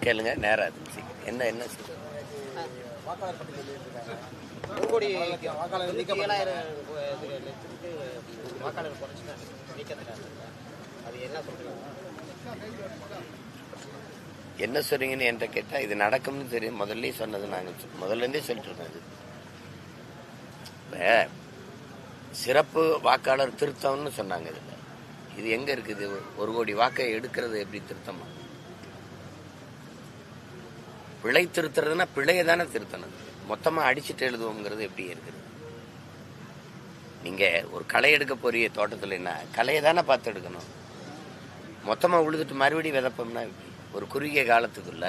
கேளுங்க, நேரம் இருந்துச்சு. என்ன என்ன என்ன சொல்றீங்கன்னு என்கிட்ட கேட்டா இது நடக்கும்னு தெரியும். முதல்ல சொன்னது நாங்கள் முதல்ல இருந்தே சொல்லிட்டு இருக்கோம். சிறப்பு வாக்காளர் திருத்தம்னு சொன்னாங்க. இதுல இது எங்க இருக்குது? 1 கோடி வாக்கை எடுக்கிறது எப்படி திருத்தமா? பிழை திருத்துறதுன்னா பிழையை தானே திருத்தணும். மொத்தமா அடிச்சுட்டு எழுதுவோங்கிறது எப்படி இருக்குது? நீங்க ஒரு களை எடுக்க போறிய தோட்டத்துலன்னா களையை தானே பார்த்து எடுக்கணும். மொத்தமா உழுதுட்டு மறுபடியும் விதப்போம்னா ஒரு குறுகிய காலத்துக்குள்ள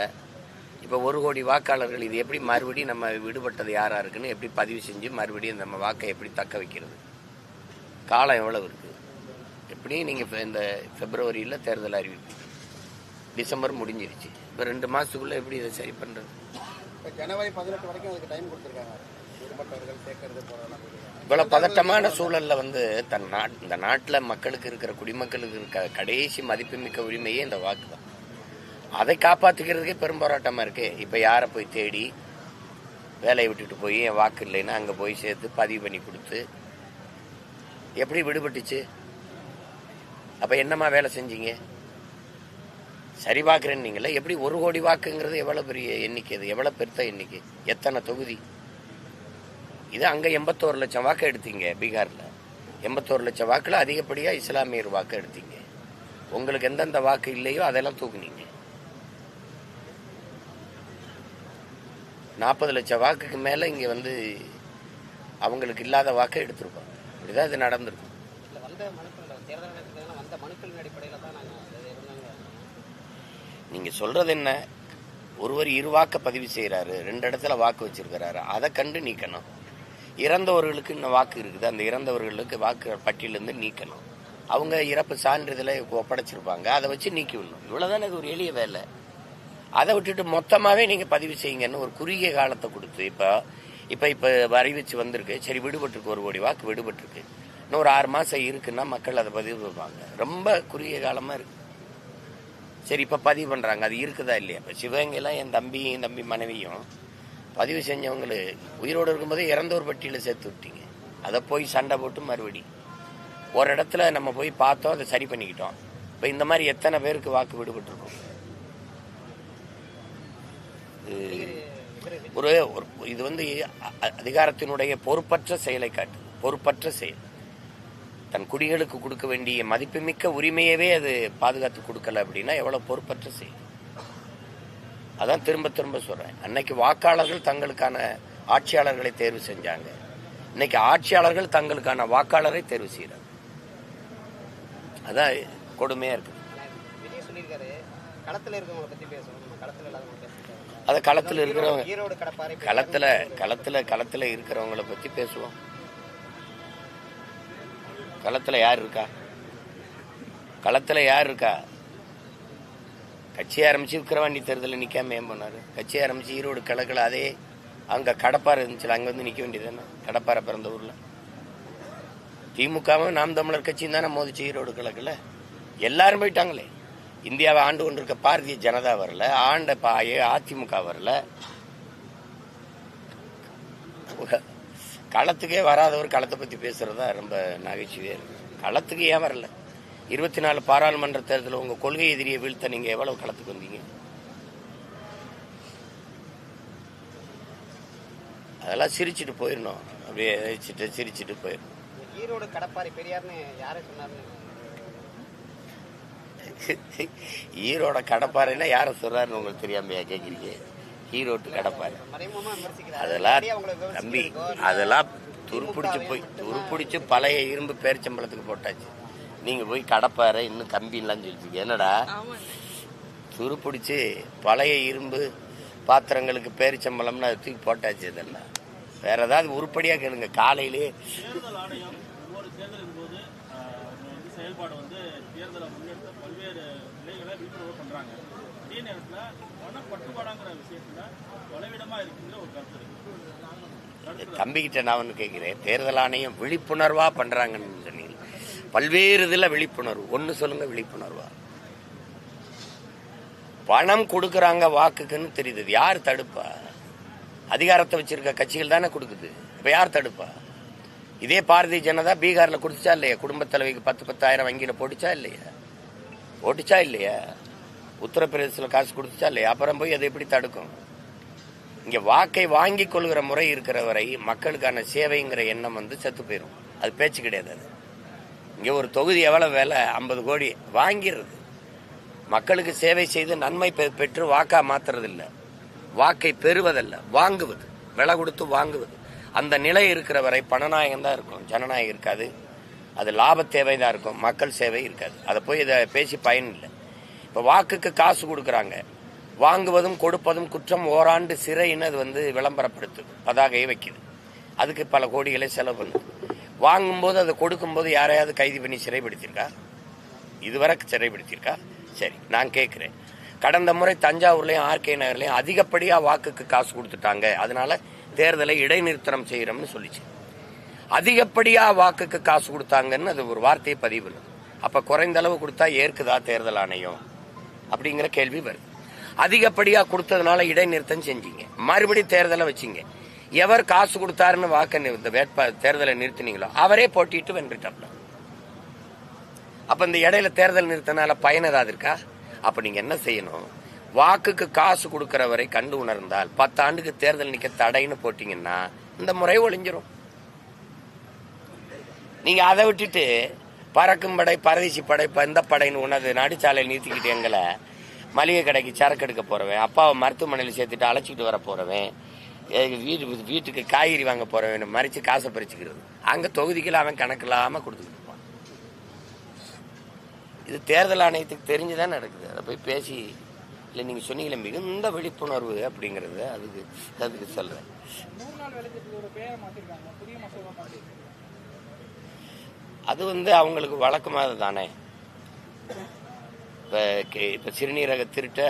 இப்ப 1 கோடி வாக்காளர்கள் இது எப்படி மறுபடியும் நம்ம விடுபட்டது யாரா இருக்குன்னு எப்படி பதிவு செஞ்சு மறுபடியும் நம்ம வாக்கை எப்படி தக்க வைக்கிறது? காலம் எவ்வளவு இருக்கு? எப்படியும் நீங்க இந்த பிப்ரவரியில தேர்தல் அறிவிப்பீங்க. டிசம்பர் முடிஞ்சிருச்சு. இப்ப 2 மாசத்துக்குள்ள எப்படி இதை சரி பண்றது? ஜனவரி 18 வரைக்கும் அதுக்கு டைம் கொடுத்திருக்காங்க. விடுபட்டவர்கள் சேர்க்கறது போறதெல்லாம் இவ்வளவு பதட்டமான சூழல்ல இந்த நாட்டுல மக்களுக்கு இருக்கிற குடிமக்களுக்கு இருக்க கடைசி மதிப்புமிக்க உரிமையே இந்த வாக்கு தான். அதை காப்பாத்திக்கிறதுக்கே பெரும் போராட்டமா இருக்கு. இப்ப யாரை போய் தேடி வேலையை விட்டுட்டு போய் என் வாக்கு இல்லைன்னா அங்க போய் சேர்த்து பதிவு பண்ணி கொடுத்து எப்படி விடுபட்டுச்சு? அப்ப என்னமா வேலை செஞ்சீங்க? சரி பார்க்கிறேன்னு நீங்களே எப்படி 1 கோடி வாக்குங்கிறது எவ்வளவு பெரிய எண்ணிக்கை? அது எவ்வளவு பெருத்த எண்ணிக்கை? எத்தனை தொகுதி இது? அங்க 81 லட்சம் வாக்கு எடுத்தீங்க. பீகார்ல 81 லட்சம் வாக்குல அதிகப்படியா இஸ்லாமியர் வாக்கு எடுத்தீங்க. உங்களுக்கு எந்தெந்த வாக்கு இல்லையோ அதெல்லாம் தூக்குனீங்க. 40 லட்சம் வாக்குக்கு மேல இங்க அவங்களுக்கு இல்லாத வாக்கை எடுத்திருக்கோம். இப்படிதான் இது நடந்திருக்கும். நீங்க சொல்றது என்ன? ஒருவர் 2 வாக்க பதிவு செய்யறாரு, 2 இடத்துல வாக்கு வச்சிருக்கிறாரு, அதை கண்டு நீக்கணும். இறந்தவர்களுக்கு இன்னும் வாக்கு இருக்குது, அந்த இறந்தவர்களுக்கு வாக்கு பட்டியலிருந்து நீக்கணும். அவங்க இறப்பு சான்றிதழை ஒப்படைச்சிருப்பாங்க, அதை வச்சு நீக்கி விடணும். இவ்வளவுதான் இது ஒரு எளிய வேலை. அதை விட்டுட்டு மொத்தமாவே நீங்க பதிவு செய்யுங்கன்னு ஒரு குறுகிய காலத்தை கொடுத்து இப்ப அறிவிச்சு வந்திருக்கு. சரி, விடுபட்டிருக்கு, 1 கோடி வாக்கு விடுபட்டிருக்கு, இன்னும் ஒரு 6 மாசம் இருக்குன்னா மக்கள் அதை பதிவு பண்ணுவாங்க. ரொம்ப குறுகிய காலமா இருக்கு. சரி, இப்ப பதிவு பண்றாங்க, அது இருக்குதா இல்லையா? இப்ப சிவகங்கையெல்லாம் என் தம்பி மனைவியும் பதிவு செஞ்சவங்களு உயிரோடு இருக்கும்போதே இறந்தோர் பட்டியல சேர்த்து விட்டீங்க. அதை போய் சண்டை போட்டு மறுபடி ஒரு இடத்துல நம்ம போய் பார்த்தோம், அதை சரி பண்ணிக்கிட்டோம். இப்ப இந்த மாதிரி எத்தனை பேருக்கு வாக்கு விடுபட்டிருக்கோம்? இது அதிகாரத்தினுடைய பொறுப்பற்ற செயலை காட்டு. பொறுப்பற்ற செயல். தன் குடிகளுக்கு கொடுக்க வேண்டிய மதிப்புமிக்க உரிமையவே அது பாதுகாத்து கொடுக்கல அப்படின்னா எவ்வளவு பொறுப்பற்ற செயல். அதான் திரும்ப திரும்ப சொல்றேன். அன்னைக்கு வாக்காளர்கள் தங்களுக்கான ஆட்சியாளர்களை தேர்வு செஞ்சாங்க. இன்னைக்கு ஆட்சியாளர்கள் தங்களுக்கான வாக்காளரை தேர்வு செய்யறாங்க. அதான் கொடுமையா இருக்கு. அத களத்துல இருக்கிறவங்க களத்துல இருக்கிறவங்களை பத்தி பேசுவோம். களத்துல யார் இருக்கா? கட்சி ஆரம்பிச்சு விக்கிரவாண்டி தேர்தலில் நிக்காம ஏன் பண்ணாரு? கட்சி ஆரம்பிச்சு ஈரோடு கிழக்குல அதே அங்க கடப்பாறை இருந்துச்சு, அங்க நிக்க வேண்டியதானே? கடப்பாறை பிறந்த ஊர்ல திமுகவும் நாம் தமிழர் கட்சியும் தானே மோதிச்சு ஈரோடு கிழக்குல. எல்லாரும் போயிட்டாங்களே. இந்தியாவை ஆண்டு கொண்டிருக்க பாரதிய ஜனதா வரல, ஆண்ட அதிமுக வரல. களத்துக்கே வராதவர் களத்தை பத்தி பேசுறதா ரொம்ப நகைச்சுவையா இருக்கு. களத்துக்கு ஏன் வரல? 24 பாராளுமன்ற தேர்தலில் உங்க கொள்கை எதிரியை வீழ்த்த நீங்க எவ்வளவு களத்துக்கு வந்தீங்க? அதெல்லாம் சிரிச்சுட்டு போயிடணும். அப்படியே சிரிச்சுட்டு போயிடணும். ஈரோடு கடப்பாறை பெரியார்னு யாரை சொன்னாரு? ஈரோட கடப்பாறைன்னா யார சொல்றாருன்னு உங்களுக்கு தெரியாமையா கேக்குறீங்க? ஈரோட்டு கடப்பாறை அதெல்லாம் தம்பி, அதெல்லாம் துருப்பிடிச்சு பழைய இரும்பு பேரிச்சம்பளத்துக்கு போட்டாச்சு. நீங்க போய் கடப்பாறை இன்னும் கம்பின்லாம் சொல்லிட்டீங்க. என்னடா துருப்பிடிச்சு பழைய இரும்பு பாத்திரங்களுக்கு பேரிச்சம்பளம்னு அது தூக்கி போட்டாச்சு. இதெல்லாம் வேற ஏதாவது உருப்படியா கேளுங்க. காலையிலே செயல்பாடு தேர்தலை முன்னெடுத்த பல்வேறு நிலைகளை விழிப்புணர்வு பண்றாங்க. அதே நேரத்தில் பணப்பட்டுப்பாடாங்கிற விஷயத்துல தொலைவிடமா இருக்குங்கிற ஒரு கருத்து. தம்பிக்கிட்ட நான் ஒன்று கேட்கிறேன். தேர்தல் ஆணையம் விழிப்புணர்வா பண்றாங்கன்னு சொன்னீங்க. பல்வேறு இதுல விழிப்புணர்வு ஒன்னு சொல்லுங்க. விழிப்புணர்வா பணம் கொடுக்குறாங்க வாக்குக்குன்னு தெரியுது. யார் தடுப்பா? அதிகாரத்தை வச்சிருக்க கட்சிகள் தானே கொடுக்குது. இப்ப யார் தடுப்பா? இதே பாரதிய ஜனதா பீகார்ல கொடுத்துச்சா இல்லையா? குடும்ப தலைவிக்கு 10,000 வங்கியில போட்டுச்சா இல்லையா? ஓட்டுச்சா இல்லையா? உத்தரப்பிரதேசத்தில் காசு கொடுத்துச்சா இல்லையா? அப்புறம் போய் அதை எப்படி தடுக்கும்? இங்க வாக்கை வாங்கி கொள்கிற முறை இருக்கிற வரை மக்களுக்கான சேவைங்கிற எண்ணம் செத்து போயிடும். அது பேச்சு கிடையாது. அது இங்க ஒரு தொகுதி எவ்வளவு வேலை? 50 கோடி வாங்கிறது. மக்களுக்கு சேவை செய்து நன்மை பெற்று வாக்கா மாத்துறது இல்ல, வாக்கை பெறுவதல்ல, வாங்குவது, விலை கொடுத்து வாங்குவது. அந்த நிலை இருக்கிற வரை பணநாயகம் தான் இருக்கும், ஜனநாயகம் இருக்காது. அது லாப தேவை தான் இருக்கும், மக்கள் சேவை இருக்காது. அதை போய் இதை பேசி பயன் இல்லை. இப்ப வாக்குக்கு காசு கொடுக்கறாங்க, வாங்குவதும் கொடுப்பதும் குற்றம், ஓராண்டு சிறைன்னு அது விளம்பரப்படுத்துது, பதாகையை வைக்குது. அதுக்கு பல கோடிகளை செலவு பண்ணுது. வாங்கும்போது அதை கொடுக்கும்போது யாரையாவது கைது பண்ணி சிறைப்படுத்தியிருக்கா? இதுவரை சிறைப்படுத்தியிருக்கா? சரி, நான் கேட்கிறேன், கடந்த முறை தஞ்சாவூர்லயும் ஆர்கே நகர்லயும் அதிகப்படியா வாக்குக்கு காசு கொடுத்துட்டாங்க, அதனால தேர்தலை இடைநிறுத்தம் செய்யறோம்னு சொல்லிச்சு. அதிகப்படியா வாக்குக்கு காசு கொடுத்தாங்கன்னு அது ஒரு வார்த்தையை பதிவு இல்லை. அப்ப குறைந்த அளவு கொடுத்தா ஏற்குதா தேர்தல் ஆணையம் அப்படிங்கிற கேள்வி வருது. அதிகப்படியா கொடுத்ததுனால இடைநிறுத்தம் செஞ்சீங்க, மறுபடியும் தேர்தலை வச்சீங்க. எவர் காசு கொடுத்தாருன்னு வாக்கு தேர்தலை நிறுத்தினீங்களோ அவரே போட்டிட்டு வென்றுட்டாப்ல. அப்ப இந்த இடையில தேர்தல் நிறுத்தினால பயன் ஏதாவது இருக்கா? அப்ப நீங்க என்ன செய்யணும்? வாக்குக்கு காசு கொடுக்கிற வரை கண்டு உணர்ந்தால் 10 ஆண்டுக்கு தேர்தல் நிக்க தடைன்னு போட்டீங்கன்னா இந்த முறை ஒளிஞ்சிரும். நீங்க அதை விட்டுட்டு பறக்கும் படை, பரதேசி படை, இந்த படைன்னு உணர்ந்து நடுச்சாலையில் நிறுத்திக்கிட்டு எங்களை மளிகை கடைக்கு சரக்கு எடுக்க போறவன், அப்பாவை மருத்துவமனையில் சேர்த்துட்டு அழைச்சிட்டு வர போறவன், வீட்டுக்கு காய்கறி வாங்க போறவன் மறிச்சு காசை பறிச்சுக்கிறது. அங்க தொகுதிகள் அவன் கணக்கு இல்லாம கொடுத்துக்கிட்டு இருப்பான். இது தேர்தல் ஆணையத்துக்கு தெரிஞ்சுதான் நடக்குது. அதை போய் பேசி இல்லை, நீங்க சொன்னீங்களே மிகுந்த விழிப்புணர்வு அப்படிங்கிறது, அதுக்கு சொல்றேன். அது அவங்களுக்கு வழக்கமாக தானே. இப்ப சிறுநீரக திருட்ட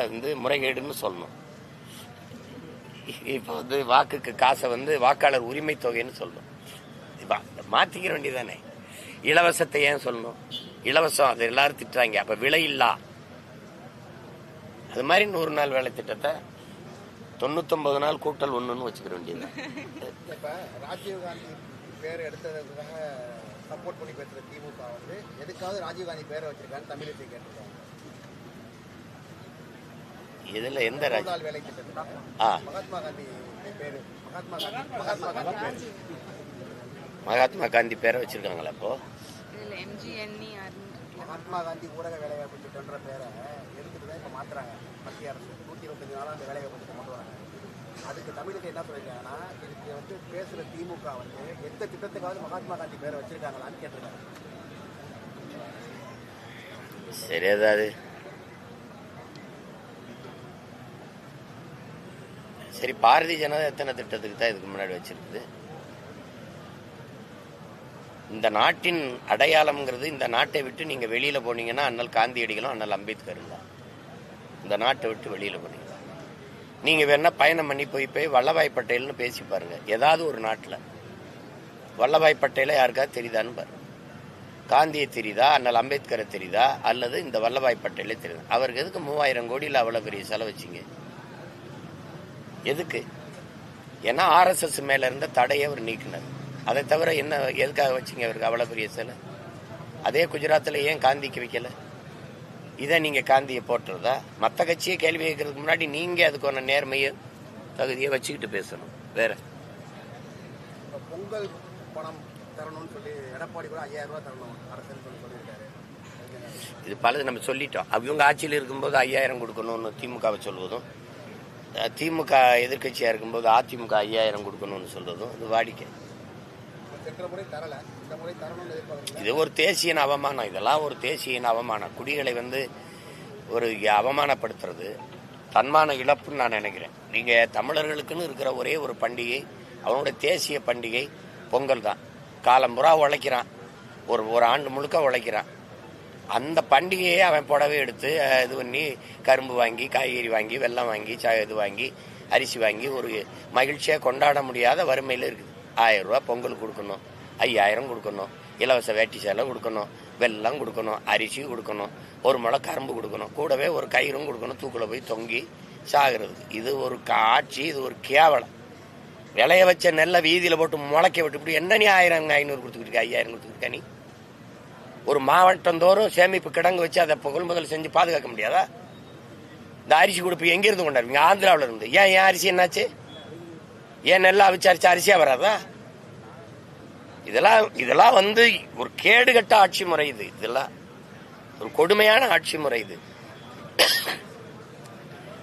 முறைகேடுன்னு சொல்லணும். இப்ப வாக்குக்கு காசை வாக்காளர் உரிமை தொகைன்னு சொல்லணும். மாத்திக்கிற வேண்டியதானே. இலவசத்தை ஏன் சொல்லணும்? இலவசம் அது எல்லாரும் திட்டுறாங்க. அப்ப விலை இல்லா அது மாதிரி 100 நாள் வேலை திட்டத்தை 99 நாள் கூட்டல் 1ன்னு வச்சுக்கிற வேண்டியது. இப்ப ராஜீவ்காந்தி பேர் எடுத்ததுக்காக சப்போர்ட் பண்ணி பேசுற திமுக எதுக்காவது ராஜீவ்காந்தி பேரை வச்சிருக்கான்னு தமிழகத்தை கேட்டிருக்காங்க. இதுல எந்த வேலை திட்டத்தில் மகாத்மா காந்தி பேரு மகாத்மா காந்தி பேரை வச்சிருக்காங்களா? அப்போ மகாத்மா காந்தி ஊரக வேலைவாய்ப்பு திட்டம்ன்ற பேரை எடுத்துட்டு தான் இப்ப மாத்துறாங்க. மத்திய அரசு 125 நாளா அந்த வேலைவாய்ப்பு திட்டம் கொண்டு வராங்க. அதுக்கு தமிழுக்கு என்ன சொல்லிருக்காங்கன்னா, இதுக்கு பேசுற திமுக எந்த திட்டத்துக்காவது மகாத்மா காந்தி பேரை வச்சிருக்காங்களான்னு கேட்டிருக்காங்க. சரி, ஏதாவது சரி, பாரதிய ஜனதா எத்தனை திட்டத்துக்கு தான் இதுக்கு முன்னாடி வச்சிருக்குது? இந்த நாட்டின் அடையாளம்ங்கிறது, இந்த நாட்டை விட்டு நீங்க வெளியில போனீங்கன்னா அண்ணல் காந்தியடிகளும் அண்ணல் அம்பேத்கரும் தான். இந்த நாட்டை விட்டு வெளியில போனீங்க, நீங்க வேணா பயணம் பண்ணி போய் வல்லபாய் பட்டேல்னு பேசி பாருங்க. ஏதாவது ஒரு நாட்டில் வல்லபாய் பட்டேலை யாருக்காவது தெரியுதான்னு பாருங்க. காந்தியை தெரியுதா, அண்ணல் அம்பேத்கரை தெரியுதா, அல்லது இந்த வல்லபாய் பட்டேலே தெரியுதா? அவருக்கு எதுக்கு 3000 கோடியில் அவ்வளவு பெரிய செலவு வச்சிங்க? எதுக்கு? ஏன்னா RSS மேல இருந்த தடையை அவர் நீக்கினார். அதை தவிர என்ன எதுக்காக வச்சிங்க அவருக்கு அவ்வளவு பெரிய செலவு? அதே குஜராத்தில் ஏன் காந்திக்கு வைக்கல? இதை நீங்க காந்தியை போட்டுறதா? மற்ற கட்சியை கேள்வி கேட்கறதுக்கு முன்னாடி நீங்க அதுக்கான நேர்மையை தகுதியை வச்சுக்கிட்டு பேசணும். வேற பொங்கல் பணம் தரணும்னு சொல்லி எடப்பாடி கூட 5000 ரூபாய் தரணும் அரசுன்னு சொல்லியிருக்காரு. இது பலது நம்ம சொல்லிட்டோம். அவங்க ஆட்சியில் இருக்கும்போது 5000 கொடுக்கணும்னு திமுகவை சொல்வதும், திமுக எதிர்கட்சியா இருக்கும்போது அதிமுக 5000 கொடுக்கணும்னு சொல்றதும் இது வாடிக்கை. இது ஒரு தேசிய அவமானம். இதெல்லாம் ஒரு தேசிய அவமானம். குடிகளை ஒரு அவமானப்படுத்துறது தன்மான இழப்புன்னு நான் நினைக்கிறேன். நீங்க தமிழர்களுக்குன்னு இருக்கிற ஒரே ஒரு பண்டிகை, அவனுடைய தேசிய பண்டிகை பொங்கல் தான். காலம்புறா உழைக்கிறான், ஒரு ஆண்டு முழுக்க உழைக்கிறான். அந்த பண்டிகையை அவன் புடவை எடுத்து இது பண்ணி கரும்பு வாங்கி, காய்கறி வாங்கி, வெல்லம் வாங்கி, இது வாங்கி, அரிசி வாங்கி ஒரு மகிழ்ச்சியாக கொண்டாட முடியாத வறுமையில் இருக்குது. 1000 ரூபா பொங்கல் கொடுக்கணும், 5000 கொடுக்கணும். இலவச வேட்டி சேலை கொடுக்கணும், வெல்லம் கொடுக்கணும், அரிசி கொடுக்கணும், ஒரு முளை கரும்பு கொடுக்கணும், கூடவே ஒரு கயிறும் கொடுக்கணும், தூக்கில் போய் தொங்கி சாகிறது. இது ஒரு ஆட்சி, இது ஒரு கேவலம். விளைய வச்ச நெல்லை வீதியில் போட்டு முளைக்க விட்டு என்ன நீ 1500 கொடுத்துக்கிட்டு 5000 கொடுத்துக்கிட்டு நீ ஒரு மாவட்டம் தோறும் சேமிப்பு கிடங்கு வச்சு அதை கொள்முதல் செஞ்சு பாதுகாக்க முடியாதா? இந்த அரிசி கொடுப்பு எங்கிருந்து கொண்டாடுவீங்க? ஆந்திராவில் இருந்து. ஏன் அரிசி என்னாச்சு? ஏன் நெல்லா விசாரிச்சு அரிசியா வராதா? இதெல்லாம் ஒரு கேடுகட்ட ஆட்சி முறை. இதெல்லாம் ஒரு கொடுமையான ஆட்சி முறை. இது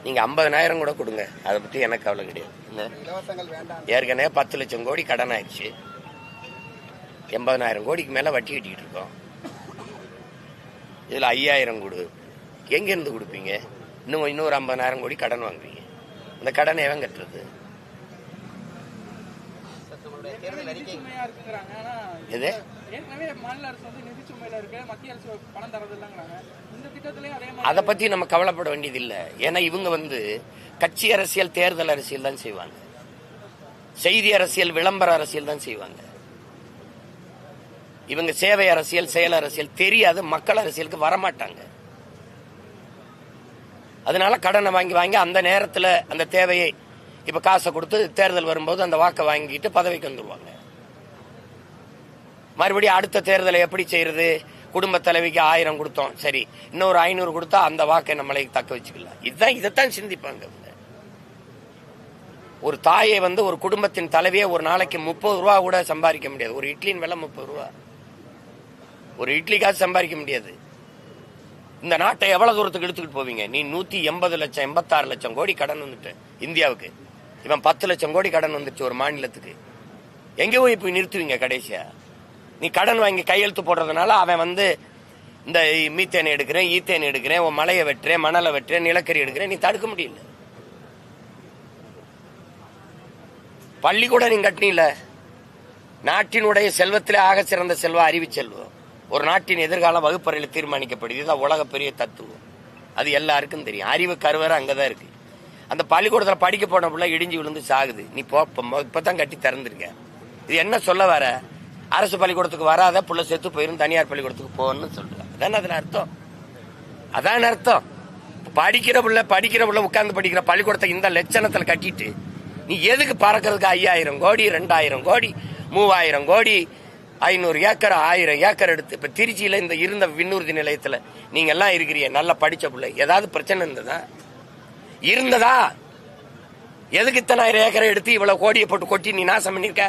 நீங்க 50,000 கூட கொடுங்க, அதை பத்தி எனக்கு கவலை கிடையாது. ஏற்கனவே 10 லட்சம் கோடி கடன் ஆயிடுச்சு, 80,000 கோடிக்கு மேல வட்டி கட்டிக்கிட்டு இருக்கோம். இதுல 5000 கொடு, எங்க இருந்து கொடுப்பீங்க? இன்னொரு 50,000 கோடி கடன் வாங்குவீங்க. இந்த கடனை எவன் கட்டுறது? அதை பத்தி நம்ம கவலைப்பட வேண்டியது இல்லை. ஏன்னா இவங்க கட்சி அரசியல், தேர்தல் அரசியல் தான் செய்வாங்க, செய்தி அரசியல், விளம்பர அரசியல் தான் செய்வாங்க. இவங்க சேவை அரசியல், செயல் அரசியல் தெரியாது, மக்கள் அரசியலுக்கு வரமாட்டாங்க. அதனால கடனை வாங்கி வாங்கி அந்த நேரத்தில் அந்த தேவையை இப்ப காசை கொடுத்து தேர்தல் வரும்போது அந்த வாக்கை வாங்கிட்டு பதவிக்கு வந்துருவாங்க. மறுபடியும் அடுத்த தேர்தலை எப்படி செய்யறது? குடும்ப தலைவிக்கு 1000 கொடுத்தோம், சரி இன்னொரு 500 கொடுத்தா அந்த வாக்கை நம்மளை தக்க வச்சுக்கலாம். இதைத்தான் சிந்திப்பாங்க. ஒரு தாயை ஒரு குடும்பத்தின் தலைவியை ஒரு நாளைக்கு 30 ரூபா கூட சம்பாதிக்க முடியாது. ஒரு இட்லியின் விலை 30 ரூபா, ஒரு இட்லிக்காக சம்பாதிக்க முடியாது. இந்த நாட்டை எவ்வளவு தூரத்துக்கு எடுத்துக்கிட்டு போவீங்க? நீ 180 லட்சம் 86 லட்சம் கோடி கடன் வந்துட்டு இந்தியாவுக்கு. இவன் 10 லட்சம் கோடி கடன் வந்துச்சு ஒரு மாநிலத்துக்கு. எங்க போய் இப்ப நிறுத்துவீங்க? கடைசியா நீ கடன் வாங்கி கையெழுத்து போடுறதுனால அவன் இந்த மீத்தேன் எடுக்கிறேன், ஈத்தேன் எடுக்கிறேன், உன் மலையை வெட்டுறேன், மணலை வெட்டுறேன், நிலக்கரி எடுக்கிறேன், நீ தடுக்க முடியல. பள்ளி கூட நீ கட்டினில. நாட்டினுடைய செல்வத்திலே ஆக சிறந்த செல்வம் அறிவு செல்வம். ஒரு நாட்டின் எதிர்காலம் வகுப்பறையில் தீர்மானிக்கப்படுது. இதுதான் உலக பெரிய தத்துவம். அது எல்லாருக்கும் தெரியும். அறிவு கருவறை அங்கதான் இருக்கு. அந்த பள்ளிக்கூடத்தில் படிக்க போன பிள்ளை இடிஞ்சு விழுந்து சாகுது. நீ இப்பதான் கட்டி திறந்துருக்க. இது என்ன சொல்ல வர? அரசு பள்ளிக்கூடத்துக்கு வராத புள்ள செத்து போயிரும், தனியார் பள்ளிக்கூடத்துக்கு போன்னு சொல்ற. அதான் அதுல அர்த்தம். அதான் அர்த்தம். படிக்கிற புள்ள உட்கார்ந்து படிக்கிற பள்ளிக்கூடத்தை இந்த லட்சணத்துல கட்டிட்டு நீ எதுக்கு பறக்கிறதுக்கு 5000 கோடி 2000 கோடி 3000 கோடி 500 ஏக்கர் 1000 ஏக்கர் எடுத்து இப்ப திருச்சியில இந்த இருந்த விண்ணூர்தி நிலையத்துல நீங்க எல்லாம் இருக்கிறீங்க, நல்லா படிச்ச பிள்ளை, ஏதாவது பிரச்சனை இருந்ததா? எதுக்கு இத்தனை 1000 ஏக்கரை எடுத்து இவ்வளவு கோடியை போட்டு கொட்டி நீ நாசம் பண்ணிருக்க?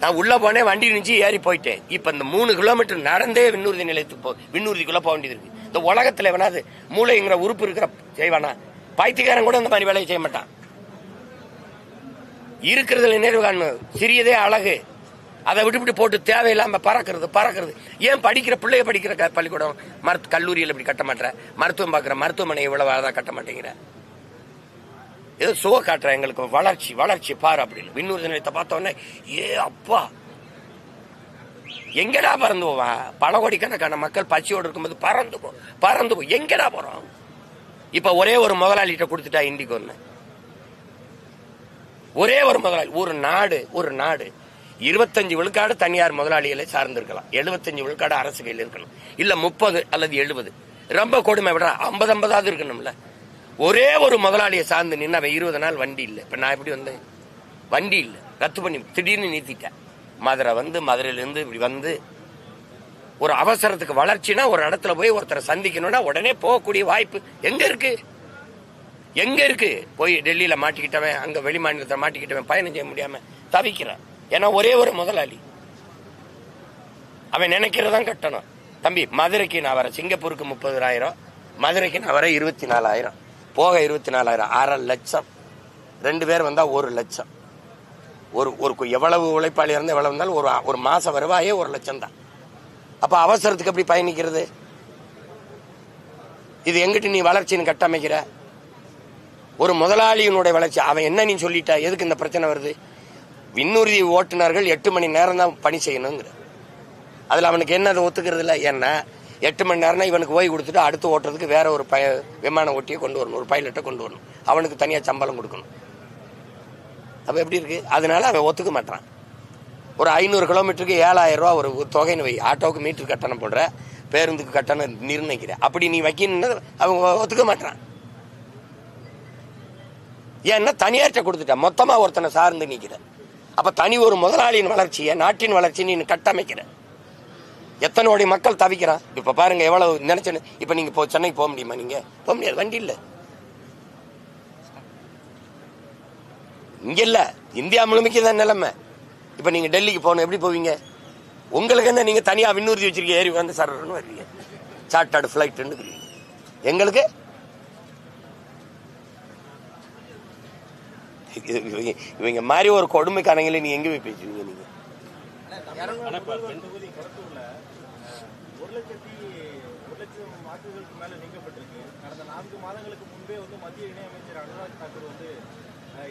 நான் உள்ள போனேன், வண்டி நினைச்சு ஏறி போயிட்டேன். இப்ப இந்த 3 கிலோமீட்டர் நடந்தே விண்ணூர்தி நிலையத்துக்கு விண்ணூர்திக்குள்ள போக வேண்டியது இருக்கு. இந்த உலகத்துல வேணாது மூளைங்கிற உறுப்பு இருக்கிற செய்வானா? பைத்தியக்காரன் கூட இந்த மாதிரி வேலையை செய்ய மாட்டான். இருக்கிறதுல நேர்வு காணும். சிறியதே அழகு. அதை விட்டு போட்டு தேவையில்லாம பறக்கிறது. ஏன் படிக்கிற பிள்ளைய படிக்கிற பள்ளிக்கூடம் கல்லூரியில் இப்படி கட்ட மாட்டேற? மருத்துவம் பார்க்கிற மருத்துவமனை இவ்வளவு அதான் கட்ட மாட்டேங்கிற? ஏதோ சுக காட்டுற எங்களுக்கு வளர்ச்சி பாரு அப்படி. விண்ணூர்தி நிலையத்தை பார்த்தோன்னே ஏ அப்பா எங்கடா பறந்து போவான்? பல கோடிக்கணக்கான மக்கள் பசியோடு இருக்கும்போது பறந்து போ எங்கடா போறோம்? இப்ப ஒரே ஒரு முதலாளிகிட்ட கொடுத்துட்டா இண்டிகோன்னு. ஒரே ஒரு முதலாளி. ஒரு நாடு 25 விழுக்காடு தனியார் முதலாளிகளை சார்ந்திருக்கலாம், 75 விழுக்காடு அரசு கையில் இருக்கணும். இல்ல 30 அல்லது 70. ரொம்ப கொடுமை விட 50 இருக்கணும்ல. ஒரே ஒரு முதலாளியை சார்ந்து நின்று அவன் 20 நாள் வண்டி இல்லை. இப்ப நான் எப்படி வந்தேன்? வண்டி இல்லை, ரத்து பண்ணி திடீர்னு நிறுத்திட்டேன். மதுரையிலிருந்து இப்படி ஒரு அவசரத்துக்கு வளர்ச்சினா ஒரு இடத்துல போய் ஒருத்தரை சந்திக்கணும்னா உடனே போகக்கூடிய வாய்ப்பு எங்க இருக்கு? போய் டெல்லியில மாட்டிக்கிட்டவன், அங்க வெளி மாநிலத்தை மாட்டிக்கிட்டவன் பயணம் செய்ய முடியாம தவிக்கிறான். ஏன்னா ஒரே ஒரு முதலாளி. அவன் நினைக்கிறதான் கட்டணும். தம்பி மதுரைக்கு நான் வரேன், சிங்கப்பூருக்கு 30,000, மதுரைக்கு நான் வரேன் 24,000, போக 24,000, 1/2 லட்சம். 2 பேர் வந்தா 1 லட்சம். ஒரு எவ்வளவு உழைப்பாளி இருந்தா எவ்வளவு இருந்தாலும் ஒரு மாச வருவாயே 1 லட்சம் தான். அப்ப அவசரத்துக்கு எப்படி பயணிக்கிறது? இது எங்கிட்டு நீ வளர்ச்சின்னு கட்டமைக்கிற? ஒரு முதலாளியினுடைய வளர்ச்சி அவன் என்ன நீ சொல்லிட்டா? எதுக்கு இந்த பிரச்சனை வருது? விண்ணூர்தி ஓட்டுநர்கள் 8 மணி நேரம் தான் பணி செய்யணுங்கிற. அதுல அவனுக்கு என்ன அதை ஒத்துக்கிறது இல்லை. ஏன்னா 8 மணி நேரம்னா இவனுக்கு ஓய்வு கொடுத்துட்டு அடுத்து ஓட்டுறதுக்கு வேற ஒரு விமான ஓட்டியை கொண்டு வரணும், ஒரு பைலட்டை கொண்டு வரணும், அவனுக்கு தனியா சம்பளம் கொடுக்கணும். அப்ப எப்படி இருக்கு? அதனால அவன் ஒத்துக்க மாட்டான். ஒரு 500 கிலோமீட்டருக்கு 7000 ரூபா ஒரு தொகைன்னு வை. ஆட்டோவுக்கு மீட்டர் கட்டணம் போடுற, பேருந்துக்கு கட்டணம் நிர்ணயிக்கிற. அப்படி நீ வைக்கணும்னு அவங்க ஒத்துக்க மாட்டான். ஏன்னா தனியார்ட்ட கொடுத்துட்ட, மொத்தமா ஒருத்தனை சார்ந்து நிற்கிற. அப்ப தனி ஒரு முதலாளியின் வளர்ச்சியை, நாட்டின் வளர்ச்சியை நீ கட்டமைக்கிற. எத்தனை மக்கள் தவிக்கிறான். இப்ப பாருங்க எவ்வளவு நினைச்சேன்னு. இப்ப நீங்க சென்னைக்கு போக முடியுமா? நீங்க போக முடியாது, வண்டி இல்ல. இங்க இல்ல, இந்தியா முழுமைக்கு தான் நிலைமை. இப்ப நீங்க டெல்லிக்கு போகணும், எப்படி போவீங்க? உங்களுக்கு என்ன, நீங்க தனியா விண்ணூர்தி வச்சிருக்கீங்க, ஏறி வந்து சரன்னு வருவீங்க, சார்ட்டர்டு பிளைட். எங்களுக்கு இவங்க மாதிரி ஒரு கொடுமை கணங்களை நீ எங்க போய் பேசுவீங்க? நீங்க 1,00,000 வாக்குகளுக்கு மேல நீக்கப்பட்டிருக்கு. கடந்த 4 மாதங்களுக்கு முன்பே மத்திய இணையமைச்சர் அனுராக் தாக்கூர்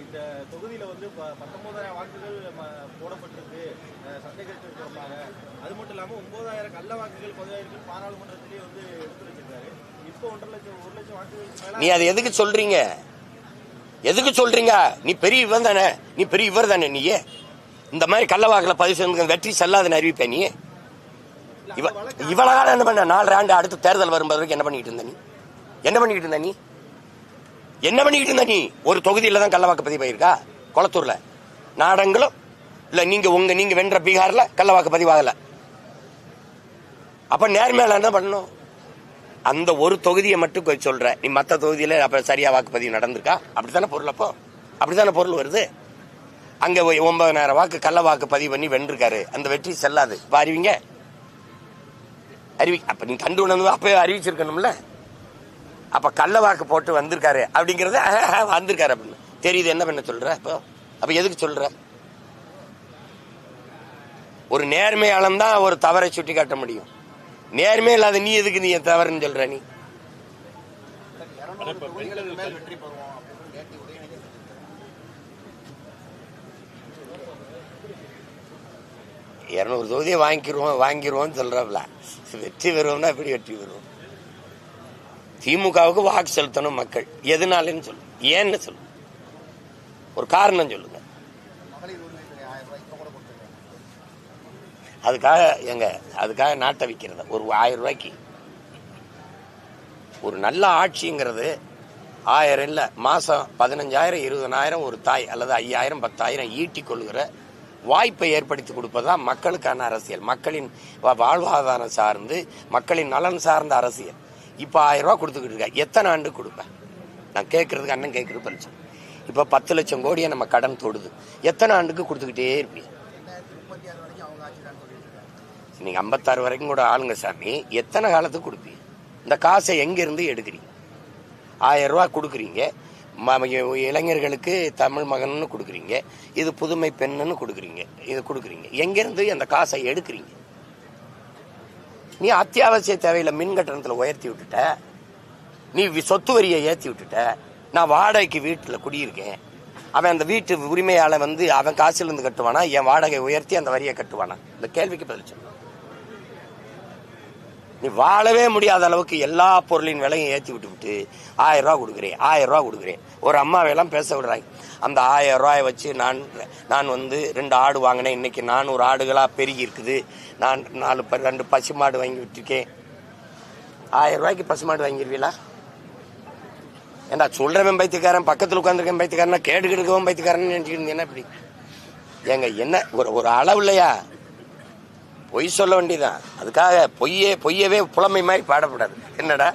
இந்த தொகுதியில 19,000 வாக்குகள் போடப்பட்டிருக்கு சந்தேகத்திற்காக. அது மட்டும் இல்லாம 9,000 கள்ள வாக்குகள் பதிவாயிருக்கு பாராளுமன்றத்திலேயே எடுத்துரைச்சிருக்காரு. இப்போ 1,00,000 வாக்குகளுக்கு மேல. நீ அதை எதுக்கு சொல்றீங்க? எதுக்கு சொல்றீங்க? நீ பெரிய இவன் தானே, நீ பெரிய இவர் தானே. நீ இந்த மாதிரி கள்ள வாக்குல பதிவு செய்ய வெற்றி செல்லாதுன்னு அறிவிப்பேன். நீ இவ்வளவு காலம் என்ன பண்ண? 4 ஆண்டு அடுத்த தேர்தல் வரும்போது வரைக்கும் என்ன பண்ணிட்டு இருந்த? நீ என்ன பண்ணிட்டு இருந்த? நீ என்ன பண்ணிட்டு இருந்த? நீ ஒரு தொகுதியில தான் கள்ள வாக்கு பதிவு ஆயிருக்கா? கொளத்தூர்ல நாடங்களும் இல்ல. நீங்க வென்ற பீகார்ல கள்ள வாக்கு பதிவாகல. அப்ப நேர்மையில என்ன பண்ணணும்? அந்த ஒரு தொகுதியை மட்டும் சொல்ற. நீ மற்ற தொகுதியில அப்ப சரியா வாக்குப்பதிவு நடந்திருக்கா? அப்படித்தானே பொருள். அப்போ அப்படித்தானே பொருள் வருது. அங்க 9,000 வாக்கு கள்ள வாக்கு பதிவு பண்ணி வென்றிருக்காரு. அந்த வெற்றி செல்லாது. இப்ப அறிவிங்க, அப்ப நீ கண்டு உணர்ந்து அப்பவே அறிவிச்சிருக்கணும்ல. அப்ப கள்ள வாக்கு போட்டு வந்திருக்காரு அப்படிங்கறத வந்திருக்காரு அப்படின்னு தெரியுது. என்ன பண்ண சொல்ற? அப்ப எதுக்கு சொல்ற? ஒரு நேர்மையாளன் தான் ஒரு தவறை சுட்டி காட்ட முடியும். நேர்மை இல்லாத நீ எதுக்கு நீ தவறுன்னு சொல்ற? நீ 200 தொகுதியை வாங்கிடுவோம் சொல்றல. வெற்றி பெறுவோம்னா எப்படி வெற்றி பெறுவோம்? திமுகவுக்கு வாக்கு செலுத்தணும் மக்கள். எதனாலன்னு சொல்லு, ஏன்னு சொல்லு, ஒரு காரணம் சொல்லுங்க. அதுக்காக நாட்டை விற்கிறத ஒரு 1000 ரூபாய்க்கு. ஒரு நல்ல ஆட்சிங்கிறது 1000 இல்ல, மாசம் 15,000 20,000 ஒரு தாய் அல்லது 5,000 10,000 ஈட்டி கொள்கிற வாய்ப்பை ஏற்படுத்தி கொடுப்பதுதான் மக்களுக்கான அரசியல். மக்களின் வாழ்வாதாரம் சார்ந்து, மக்களின் நலன் சார்ந்த அரசியல். இப்ப 1000 ரூபாய் கொடுத்துக்கிட்டு இருக்க, எத்தனை ஆண்டு கொடுப்பேன்? நான் கேட்கறதுக்கு அண்ணன் கேட்கறது பரிசு. இப்ப 10 லட்சம் கோடியை நம்ம கடன் தொடுது. எத்தனை ஆண்டுக்கு கொடுத்துக்கிட்டே இருப்பீங்க? நீங்க 56 வரைக்கும் கூட ஆளுங்க சாமி. எத்தனை காலத்துக்கு கொடுப்பீங்க? இந்த காசை எங்க இருந்து எடுக்கிறீங்க? 1000 ரூபாய் கொடுக்குறீங்க, இளைஞர்களுக்கு தமிழ் மகன்னு கொடுக்குறீங்க, இது புதுமை பெண்ணுன்னு கொடுக்குறீங்க, இது கொடுக்குறீங்க. எங்கிருந்து அந்த காசை எடுக்கிறீங்க? நீ அத்தியாவசிய தேவையில மின் கட்டணத்துல உயர்த்தி விட்டுட்ட, நீ சொத்து வரியை ஏற்றி விட்டுட்ட. நான் வாடகைக்கு வீட்டுல குடியிருக்கேன். அவன் அந்த வீட்டு உரிமையால அவன் காசுல இருந்து கட்டுவானா, என் வாடகை உயர்த்தி அந்த வரியை கட்டுவானா? இந்த கேள்விக்கு பதில் சொல்லு. நீ வாழவே முடியாத அளவுக்கு எல்லா பொருளின் விலையும் ஏற்றி விட்டு 1000 ரூபாய் கொடுக்குறேன், 1000 ரூபாய் கொடுக்குறேன். ஒரு அம்மாவையெல்லாம் பேச விடுறாங்க. அந்த 1000 ரூபாயை வச்சு நான் 2 ஆடு வாங்கினேன். இன்னைக்கு 400 ஆடுகளா பெருகி இருக்குது. நான் 2 பசுமாடு வாங்கி விட்டுருக்கேன். 1000 ரூபாய்க்கு பசுமாடு வாங்கிருவீங்களா? ஏண்டா சொல்றவன் பைத்தியக்காரன், பக்கத்தில் உட்காந்துருக்கேன் பைத்தியக்காரனா, கேடு கெடுக்கவும் பைத்தியக்காரன் நினைச்சுக்கிட்டு என்ன இப்படி? ஏங்க என்ன ஒரு அளவு இல்லையா? பொய் சொல்ல வேண்டியதான். அதுக்காக பொய்யவே புலமை மாதிரி பாடப்படாது. என்னடா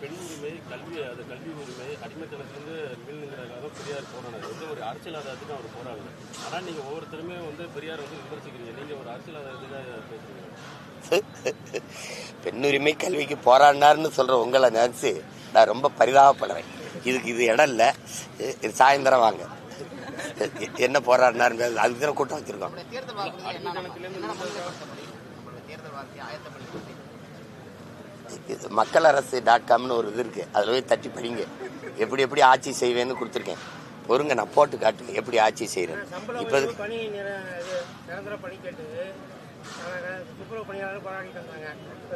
பெண் உரிமை, கல்வி உரிமை, அடிமைத்தனத்திலிருந்து மீள்ங்கிறதுக்காக பெரியார் போராடுறது ஒரு அரசியல்வாதத்துக்கு அவர் போராடுறாரு. ஆனா நீங்க ஒவ்வொருத்தருமே பெரியார் விமர்சிக்கிறீங்க. நீங்க ஒரு அரசியல்வாதத்துக்காக பேசுறீங்க. பெண் உரிமை கல்விக்கு போராடினார்னு சொல்ற உங்களை நினைச்சு நான் ரொம்ப பரிதாபப்படுறேன். இது இடம் இல்ல, இது சாயந்தரம் வாங்க. என்ன போராடினார்? அதுக்கு கூட்டம் வச்சிருக்கோம். மக்கள் அரசு.comனு ஒரு இது இருக்கு, அதுல போய் தட்டி படிங்க. எப்படி ஆட்சி செய்வேன்னு கொடுத்துருக்கேன். பொறுங்க, நான் போட்டு காட்டுங்க எப்படி ஆட்சி செய்யறேன். இப்ப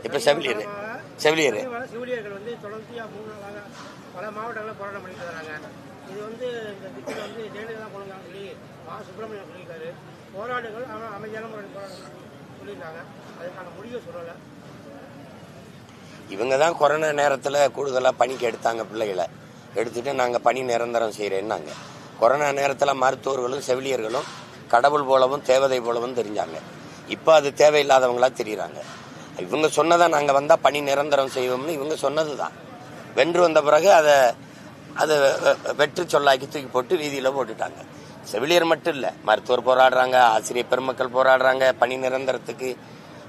இப்ப செவிலியர் பல மாவட்டங்களில் போராட்டம் பண்ணிட்டு வராங்க. இது இந்த திட்டம் ஜெயலலிதா போனதாக சொல்லி சுப்பிரமணியம் சொல்லியிருக்காரு. போராடுகள் ஆனால் அமைதியான முறையில் போராடுகள் சொல்லியிருக்காங்க. அதுக்கான முடிவை சொல்லலை. இவங்க தான் கொரோனா நேரத்தில் கூடுதலாக பணிக்கு எடுத்தாங்க பிள்ளைகளை. எடுத்துட்டு நாங்கள் பணி நிரந்தரம் செய்கிறேன்னாங்க. கொரோனா நேரத்தில் மருத்துவர்களும் செவிலியர்களும் கடவுள் போலவும் தேவதை போலவும் தெரிஞ்சாங்க. இப்போ அது தேவையில்லாதவங்களா தெரியுறாங்க. இவங்க சொன்னதை நாங்கள் வந்தால் பணி நிரந்தரம் செய்வோம்னு இவங்க சொன்னது தான். வென்று வந்த பிறகு அதை வெற்றி சொல்லாக்கி தூக்கி போட்டு வீதியில் போட்டுட்டாங்க. செவிலியர் மட்டும் இல்லை, மருத்துவர் போராடுறாங்க, ஆசிரியர் பெருமக்கள் போராடுறாங்க, பணி நிரந்தரத்துக்கு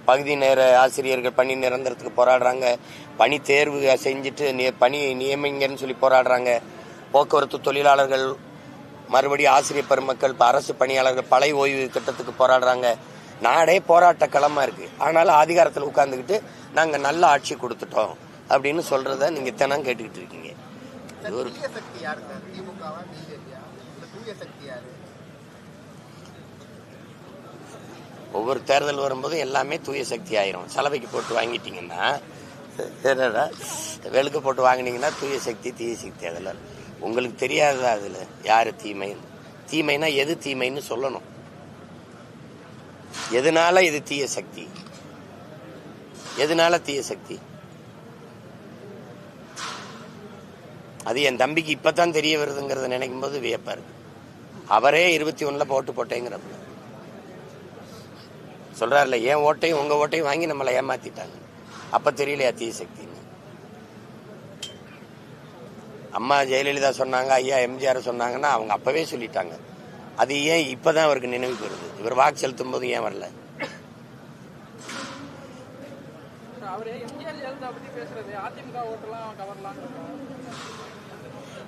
பகுதி நேர ஆசிரியர்கள் பணி நிரந்தரத்துக்கு போராடுறாங்க, பணி தேர்வு செஞ்சுட்டு பணி நியமிங்கன்னு சொல்லி போராடுறாங்க, போக்குவரத்து தொழிலாளர்கள் மறுபடியும் ஆசிரியர் பெருமக்கள் அரசு பணியாளர்கள் பழைய ஓய்வு திட்டத்துக்கு போராடுறாங்க. நாடே போராட்ட களமா இருக்கு. ஆனாலும் அதிகாரத்தில் உட்கார்ந்துக்கிட்டு நாங்க நல்ல ஆட்சி கொடுத்துட்டோம் அப்படின்னு சொல்றத நீங்க தினம் கேட்டுக்கிட்டு இருக்கீங்க. ஒவ்வொரு தேர்தல் வரும்போது எல்லாமே தூய சக்தி ஆயிரும். சலவைக்கு போட்டு வாங்கிட்டீங்கன்னா, வெளுக்கு போட்டு வாங்கினீங்கன்னா தூய சக்தி தீய சக்தி. அதில் உங்களுக்கு தெரியாததா அதுல யாரு தீமைன்னு? தீமைனா எது தீமைன்னு சொல்லணும். எதனால இது தீய சக்தி, எதனால தீய சக்தி? அது என் தம்பிக்கு இப்பதான் தெரிய வருதுங்கிறத நினைக்கும் போது வியப்பா இருக்கு. அவரே 21 ஓட்டு போட்டேங்கிறப்ப சொல்றாருல, என் ஓட்டையும் உங்க ஓட்டையும் வாங்கி நம்மளை ஏமாத்திட்டாங்க. அப்ப தெரியலையா தீய சக்தின்னு? அம்மா ஜெயலலிதா சொன்னாங்க, ஐயா எம்ஜிஆர் சொன்னாங்கன்னா அவங்க அப்பவே சொல்லிட்டாங்க. அது ஏன் இப்பதான் அவருக்கு நினைவுக்கு வருது? இவர் வாக்கு செலுத்தும் போது ஏன் வரல?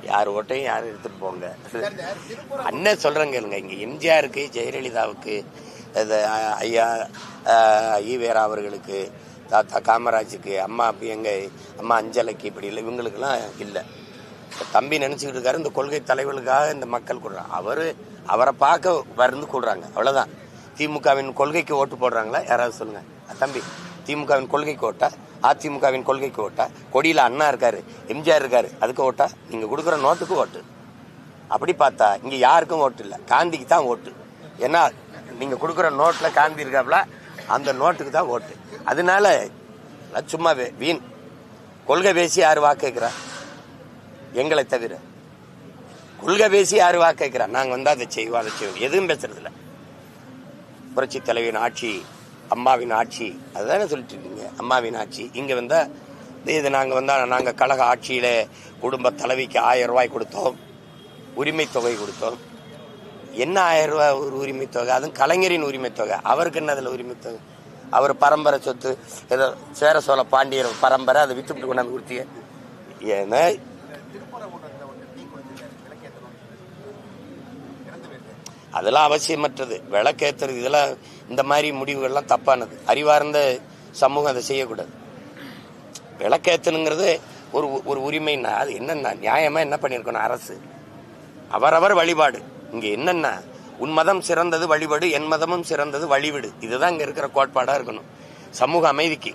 யார் ஓட்டையும் யாரும் எடுத்துட்டு போங்க. அண்ணன் சொல்றேங்க இல்லைங்க, இங்க எம்ஜிஆருக்கு, ஜெயலலிதாவுக்கு, ஐயா ஈவேரா அவர்களுக்கு, தாத்தா காமராஜுக்கு, எங்க அம்மா அஞ்சலைக்கு, இப்படி இல்லை, இவங்களுக்கெல்லாம் இல்லை. தம்பி நினைச்சுக்கிட்டு இருக்காரு இந்த கொள்கை தலைவர்களுக்காக இந்த மக்கள் கூடுறாங்க. அவரை பார்க்க வந்து கூடுறாங்க, அவ்வளவுதான். திமுகவின் கொள்கைக்கு ஓட்டு போடுறாங்களா யாராவது சொல்லுங்க தம்பி? திமுகவின் கொள்கைக்கு ஓட்டா, அதிமுகவின் கொள்கைக்கு ஓட்டா? கொடியில அண்ணா இருக்காரு, எம்ஜிஆர் இருக்காரு, அதுக்கு ஓட்டா? நீங்க கொடுக்குற நோட்டுக்கு ஓட்டு. அப்படி பார்த்தா இங்க யாருக்கும் ஓட்டு இல்லை, காந்திக்கு தான் ஓட்டு. ஏன்னா நீங்க கொடுக்குற நோட்ல காந்தி இருக்காப்ல, அந்த நோட்டுக்கு தான் ஓட்டு. அதனால சும்மா வீண் கொள்கை பேசி யாரு வாக்கு கேட்கிறா? எங்களை தவிர கொள்கை பேசி யாரு வாக்கு கேட்கிறா? நாங்க வந்தா அதை செய்வோம், அதை செய்வோம், எதுவும் பேசுறது இல்லை. புரட்சி தலைவியின் ஆட்சி, அம்மாவின் ஆட்சி, அதுதானே சொல்லிட்டு இருக்கீங்க. அம்மாவின் ஆட்சி இங்க வந்தா இது நாங்க கழக ஆட்சியில குடும்ப தலைவிக்கு 1000 ரூபாய் கொடுத்தோம், உரிமை தொகை கொடுத்தோம். என்ன 1000 ரூபாய் ஒரு உரிமை தொகை? அதுவும் கலைஞரின் உரிமை தொகை. அவருக்கு என்ன அதுல உரிமை தொகை? அவர் பரம்பரை சொத்து, ஏதோ சேர சோழ பாண்டியர் பரம்பரை, அதை வித்துட்டு கொண்டாந்து கொடுத்தீங்க. ஏன்னா அதெல்லாம் அவசியமற்றது. விளக்கேற்றுறது இதெல்லாம் இந்த மாதிரி முடிவுகள்லாம் தப்பானது. அறிவார்ந்த சமூகம் அதை செய்யக்கூடாது. விளக்கேற்றணுங்கிறது ஒரு உரிமைன்னா அது என்னன்னா நியாயமா என்ன பண்ணிருக்கணும் அரசு? அவரவர் வழிபாடு. இங்க என்னன்னா உன் மதம் சிறந்தது வழிபாடு, என் மதமும் சிறந்தது வழிவிடு. இதுதான் இங்க இருக்கிற கோட்பாடா இருக்கணும். சமூக அமைதிக்கு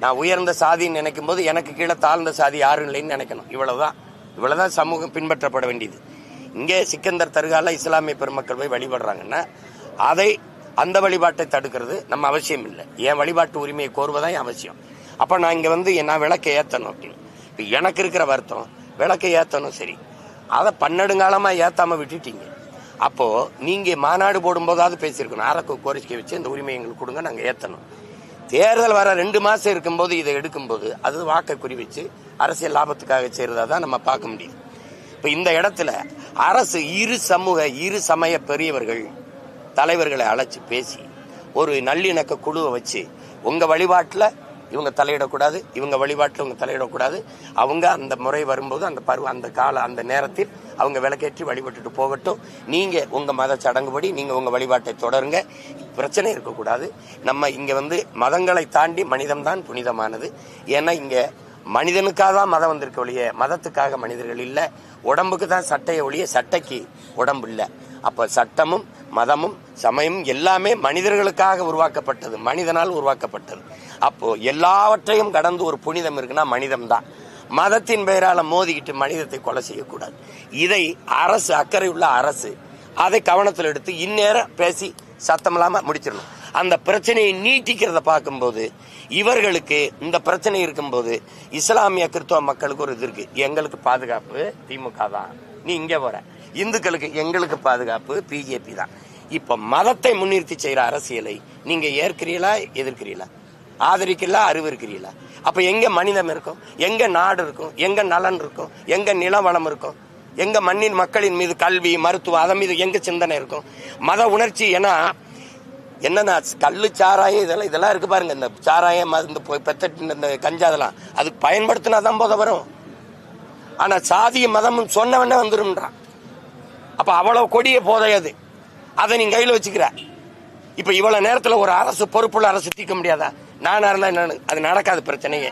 நான் உயர்ந்த சாதின்னு நினைக்கும் போது எனக்கு கீழே தாழ்ந்த சாதி யாரும் இல்லைன்னு நினைக்கணும். இவ்வளவுதான் சமூகம் பின்பற்றப்பட வேண்டியது. இங்கே சிக்கந்தர் தர்கால இஸ்லாமிய பெருமக்கள் போய் வழிபடுறாங்கன்னா அந்த வழிபாட்டை தடுக்கிறது நம்ம அவசியம் இல்லை. என் வழிபாட்டு உரிமையை கோருவதான் அவசியம். அப்ப நான் இங்க நான் விளக்கை ஏத்தணும் அப்படின்னு. இப்ப எனக்கு இருக்கிற வருத்தம், விளக்கை ஏத்தணும், சரி, அதை பன்னெடுங்காலமா ஏத்தாம விட்டுட்டீங்க. அப்போ நீங்க மாநாடு போடும் போதாவது பேசியிருக்கணும். அரசு கோரிக்கை வச்சு இந்த உரிமை எங்களுக்கு கொடுங்க, நாங்க ஏத்தணும். தேர்தல் வர 2 மாசம் இருக்கும்போது இதை எடுக்கும்போது அது வாக்கை குறி வச்சு அரசியல் லாபத்துக்காக செய்யறதா தான் நம்ம பார்க்க முடியும். இப்ப இந்த இடத்துல அரசு இரு சமய பெரியவர்கள் தலைவர்களை அழைச்சு பேசி ஒரு நல்லிணக்க குழுவை வச்சு உங்க வழிபாட்டுல இவங்க தலையிடக்கூடாது, இவங்க வழிபாட்டுல இவங்க தலையிடக்கூடாது, அவங்க அந்த முறை வரும்போது அந்த நேரத்தில் அவங்க விளக்கேற்றி வழிபட்டுட்டு போகட்டும், நீங்க உங்க மத சடங்குபடி நீங்க உங்க வழிபாட்டை தொடருங்க, பிரச்சனை இருக்கக்கூடாது. நம்ம இங்க மதங்களை தாண்டி மனிதம் தான் புனிதமானது. ஏன்னா இங்க மனிதனுக்காக தான் மதம் வந்திருக்க ஒழிய மதத்துக்காக மனிதர்கள் இல்ல. உடம்புக்கு தான் சட்டையை ஒழிய சட்டைக்கு உடம்பு இல்ல. அப்ப சட்டமும் மதமும் சமயமும் எல்லாமே மனிதர்களுக்காக உருவாக்கப்பட்டது, மனிதனால் உருவாக்கப்பட்டது. அப்போ எல்லாவற்றையும் கடந்து ஒரு புனிதம் இருக்குன்னா மனிதம் தான். மதத்தின் பெயரால மோதிக்கிட்டு மனிதத்தை கொலை செய்யக்கூடாது. இதை அரசு, அக்கறை உள்ள அரசு அதை கவனத்தில் எடுத்து இந்நேரம் பேசி சத்தம் இல்லாமல் முடிச்சிடணும். அந்த பிரச்சனையை நீட்டிக்கிறத பார்க்கும்போது இவர்களுக்கு இந்த பிரச்சனை இருக்கும்போது இஸ்லாமிய கிறிஸ்தவ மக்களுக்கு ஒரு இது இருக்கு, எங்களுக்கு பாதுகாப்பு திமுக தான், நீ இங்கே போற, இந்துக்களுக்கு எங்களுக்கு பாதுகாப்பு பிஜேபி தான். இப்ப மதத்தை முன்னிறுத்தி செய்யற அரசியலை நீங்க ஏற்கிறீங்களா, எதிர்க்கிறீங்களா, ஆதரிக்கிறீங்களா, அறிவிக்கிறீங்களா? அப்ப எங்க மனிதம் இருக்கும், எங்க நாடு இருக்கும், எங்க நலன் இருக்கும், எங்க நில வளம் இருக்கும், எங்க மண்ணின் மக்களின் மீது கல்வி மருத்துவம் அதன் மீது எங்க சிந்தனை இருக்கும், மத உணர்ச்சி? ஏன்னா என்னன்னா கல்லு சாராயம் இதெல்லாம் இருக்கு பாருங்க, இந்த சாராயம் இந்த பெத்தட்டு இந்த கஞ்சா அதெல்லாம் அதுக்கு பயன்படுத்தினாதான் போத வரும். ஆனா சாதிய மதமும் சொன்னவனே வந்துரும்ன்றான். அப்ப அவ்வளவு கொடிய போதையது, அதை நீங்க கையில வச்சுக்கிற. இப்ப இவ்வளவு நேரத்துல ஒரு அரசு பொறுப்புள்ள அரசு தீர்க்க முடியாதா? நானா இருந்தா என்ன, அது நடக்காது பிரச்சனையே.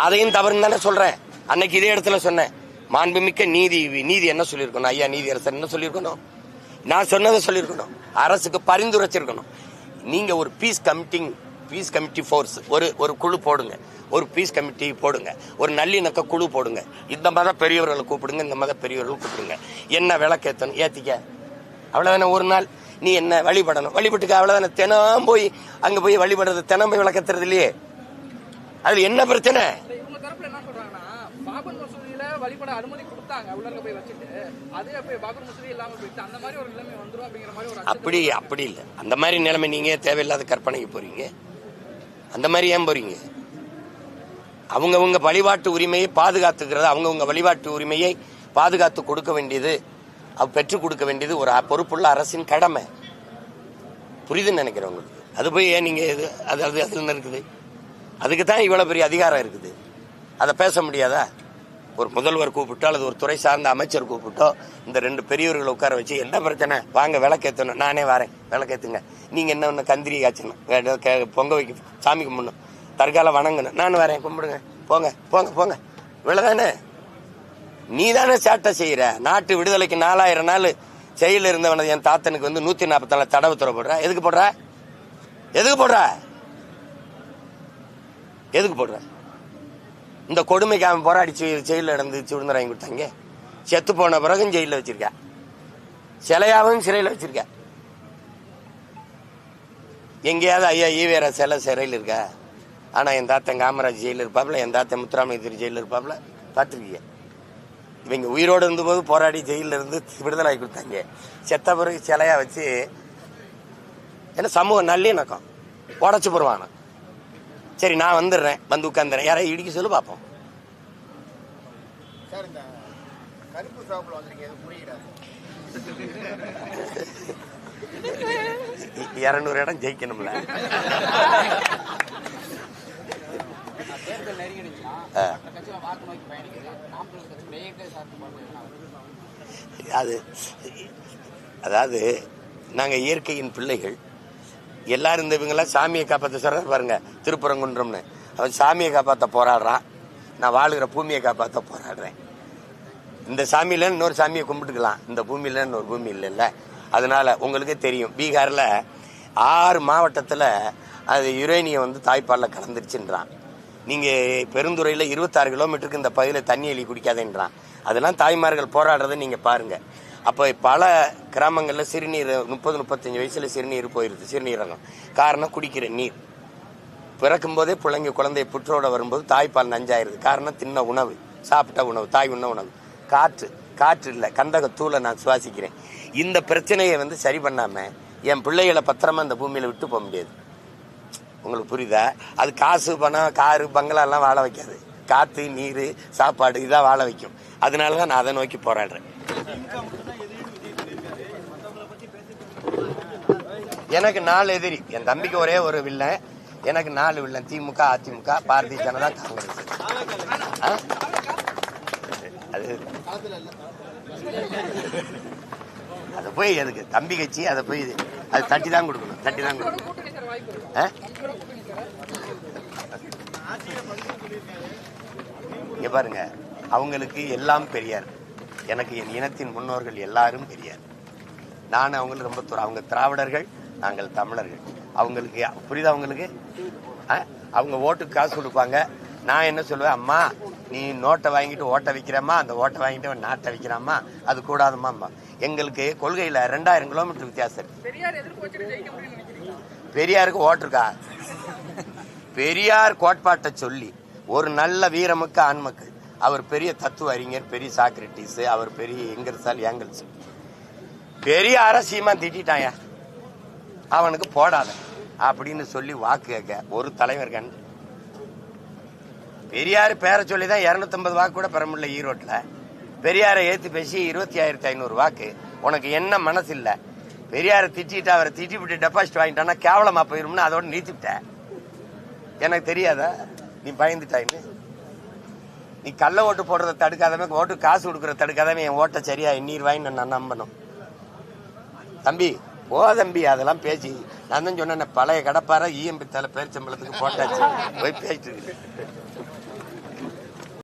அதையும் தவறுன்னு தானே சொல்றேன். அன்னைக்கு இதே இடத்துல சொன்னேன், மாண்புமிக்க நீதி என்ன சொல்லியிருக்கணும், ஐயா நீதியரசர் என்ன சொல்லியிருக்கணும், நான் சொன்னதை சொல்லியிருக்கணும், அரசுக்கு பரிந்துரைச்சிருக்கணும். நீங்க ஒரு பீஸ் கமிட்டி ஃபோர்ஸ் ஒரு குழு போடுங்க, ஒரு பீஸ் கமிட்டி போடுங்க, ஒரு நல்லிணக்க குழு போடுங்க, இந்த மத பெரியவர்களை கூப்பிடுங்க, இந்த மத பெரியவர்களை கூப்பிடுங்க, என்ன விளக்கேற்றணும் ஏத்திக்க, அவ்வளவுதானே. ஒரு நாள் நீ என்ன வழிபடணும், வழிபட்டுக்க, அவ்வளவுதானே. தினம் போய் அங்க போய் வழிபடுறது, தினம் போய் விளக்கத்துறது இல்லையே, அதுல என்ன பிரச்சனை? வழிபட அனுமதி கொடுத்தாங்க, உள்ளங்க போய் வச்சிட்டு அதே போய் பாபர் மசூதி இல்லாம போயிட்டு அந்த மாதிரி ஒரு நிலைமை வந்துரும் அப்படிங்கிற மாதிரி ஒரு அப்படி இல்ல. அந்த மாதிரி நிலைமை நீங்க தேவையில்லாத கற்பனைக்கு போறீங்க. அந்த மாதிரி ஏன் போறீங்க? அவங்கவுங்க வழிபாட்டு உரிமையை பாதுகாத்துக்கிறது, அவங்கவுங்க வழிபாட்டு உரிமையை பாதுகாத்து கொடுக்க வேண்டியது, பெற்றுக் கொடுக்க வேண்டியது ஒரு பொறுப்புள்ள அரசின் கடமை. புரியுதுன்னு நினைக்கிறேன் உங்களுக்கு. அது போய் ஏன் நீங்க அதுல இருக்குது? அதுக்கு தான் இவ்வளவு பெரிய அதிகாரம் இருக்குது. அதை பேச முடியாதா? ஒரு முதல்வர் கூப்பிட்டோ அல்லது ஒரு துறை சார்ந்த அமைச்சர் கூப்பிட்டோ இந்த ரெண்டு பெரியவர்களை உட்கார வச்சு என்ன பிரச்சனை, வாங்க விளக்கேற்றணும், நானே வரேன் விளக்கேற்றுங்க, நீங்க என்ன ஒன்று கந்திரி காய்ச்சணும், பொங்க வைக்க, சாமி கும்பிடணும், தற்கால வணங்கணும், நான் வரேன் கும்பிடுங்க, போங்க போங்க போங்க, இவ்வளவுதானே. நீ தானே சேட்டை செய்யற. நாட்டு விடுதலைக்கு 4000 நாள் செயல இருந்தவன என் தாத்தனுக்கு 144 தடவை துறை போடுற. எதுக்கு போடுற? இந்த கொடுமைக்கு அவன் போராடி ஜெயில நடந்து சுதந்திரம் வாங்கி கொடுத்தாங்க. செத்து போன பிறகும் ஜெயில வச்சிருக்க, சிலையாவும் சிறையில் வச்சிருக்க. எங்கேயாவது ஐயா ஈவேரா சிறையில் இருக்க. ஆனா என் தாத்தன் காமராஜ் ஜெயில இருப்பாப்ல, என் தாத்தன் முத்துராமலிங்க ஜெயில இருப்பாப்ல, பார்த்துருக்கீங்க. இவங்க உயிரோடு இருந்தபோது போராடி ஜெயில இருந்து விடுதலை ஆகி கொடுத்தாங்க. செத்த பிறகு சிலையா வச்சு என்ன சமூக நல்லிணக்கம் உடச்சு போடுவான. சரி நான் வந்துடுறேன், வந்து உட்காந்துறேன், யாராவது இடிக்க சொல்லு பார்ப்போம். சார் இந்த கருப்பு சாப்பிட வந்திருக்கீங்க, அது புரியுது. 200 இடம் ஜெயிக்கணும்ல. அதாவது நாங்க இயற்கையின் பிள்ளைகள் எல்லாரும். இந்த இவங்கெல்லாம் சாமியை காப்பாற்ற சொல்றாரு பாருங்க, திருப்பரங்குன்றம்னு. அவன் சாமியை காப்பாற்ற போராடுறான், நான் வாழுகிற பூமியை காப்பாற்ற போராடுறேன். இந்த சாமியில இன்னொரு சாமியை கும்பிட்டுக்கலாம், இந்த பூமியில இன்னொரு பூமி இல்லைல்ல. அதனால உங்களுக்கே தெரியும், பீகார்ல 6 மாவட்டத்துல அது யுரேனியம் தாய்ப்பாலில் கலந்துருச்சுன்றான். நீங்க பெருந்துறையில 26 கிலோமீட்டருக்கு இந்த பகுதியில தண்ணி எழுதி குடிக்காதேன்றான். அதெல்லாம் தாய்மார்கள் போராடுறதை நீங்க பாருங்க. அப்ப பல கிராமங்கள்ல சிறுநீர் 30-35 வயசுல சிறுநீர் போயிருது, சிறுநீரகம். காரணம் குடிக்கிற நீர். பிறக்கும் போதே பிள்ளைங்க குழந்தைய புற்றோட வரும்போது தாய்ப்பால் நஞ்சாயிருது. காரணம் தின்ன உணவு, சாப்பிட்ட உணவு, தாய் உண்ண உணவு. காற்று இல்லை, கந்தகத்தூளை நான் சுவாசிக்கிறேன். இந்த பிரச்சனையை சரி பண்ணாம என் பிள்ளைகளை பத்திரமா இந்த பூமியில விட்டு போக முடியாது. உங்களுக்கு புரியுதா? அது காசு பணம் காரு பங்களா எல்லாம் வாழ வைக்காது. காத்து நீர் சாப்பாடு இதான் வாழ வைக்கும். அதனாலதான் நான் அதை நோக்கி போராடுறேன். எனக்கு 4 எதிரி. என் தம்பிக்கு ஒரே ஒரு வில்லன், எனக்கு 4 வில்லன். திமுக, அதிமுக, பாரதிய ஜனதா, காங்கிரஸ். அது போய் எதுக்கு தம்பி கட்சி, அதை போய் அது தட்டி தான் கொடுக்கணும். இங்க பாருங்க, அவங்களுக்கு எல்லாம் பெரியார், எனக்கு என் இனத்தின் முன்னோர்கள் எல்லாரும் பெரியார். நான் அவங்களுக்கு ரொம்ப அவங்க திராவிடர்கள், நாங்கள் தமிழர்கள். அவங்களுக்கு புரியுதா? அவங்களுக்கு அவங்க ஓட்டுக்கு காசு கொடுப்பாங்க. நான் என்ன சொல்லுவேன், அம்மா நீ நோட்டை வாங்கிட்டு ஓட்டை விற்கிறமா, அந்த ஓட்டை வாங்கிட்டு நாட்டை விற்கிறாமா, அது கூடாதுமா. எங்களுக்கு கொள்கையில் 2000 கிலோமீட்டர் வித்தியாசம் இருக்கு. பெரியாருக்கு ஓட்டிருக்கா? பெரியார் கோட்பாட்டை சொல்லி ஒரு நல்ல வீரமுக்கு ஆண்மக்கள், அவர் பெரிய தத்துவ அறிஞர், பெரிய சாக்ரட்டிஸ், அவர் பெரிய எங்கர்சால் ஏங்கல்ஸ், பெரிய அரசியமா திட்டாயா, அவனுக்கு போடாத அப்படின்னு சொல்லி வாக்கு கேட்க ஒரு தலைவர் கண்டு. பெரியார் பேரை சொல்லி தான் 250 வாக்கு கூட பெற முடியல ஈரோட்டில். பெரியாரை ஏற்றி பேசி 20,500 வாக்கு. உனக்கு என்ன மனசு இல்லை? பெரியாரை திட்டிட்டு அவரை திட்டி விட்டு டெபாசிட் வாங்கிட்டானா கேவலமா போயிரும்னு அதோட நீத்திவிட்ட. எனக்கு தெரியாதா நீ பயந்துட்டாயின்னு? நீ கள்ள ஓட்டு போடுறத தடுக்காதமே, ஓட்டு காசு கொடுக்குறத தடுக்காதமே, என் ஓட்டை சரியா எண்ணிடுவாயின்னு நான் நம்பணும். தம்பி தம்பி அதெல்லாம் பேசி நான் தான் சொன்னேன், பழைய கடப்பார இஎம்பி தலை பேர் சம்பளத்துக்கு போட்டாச்சு போய் பேசிட்டு இருக்கு.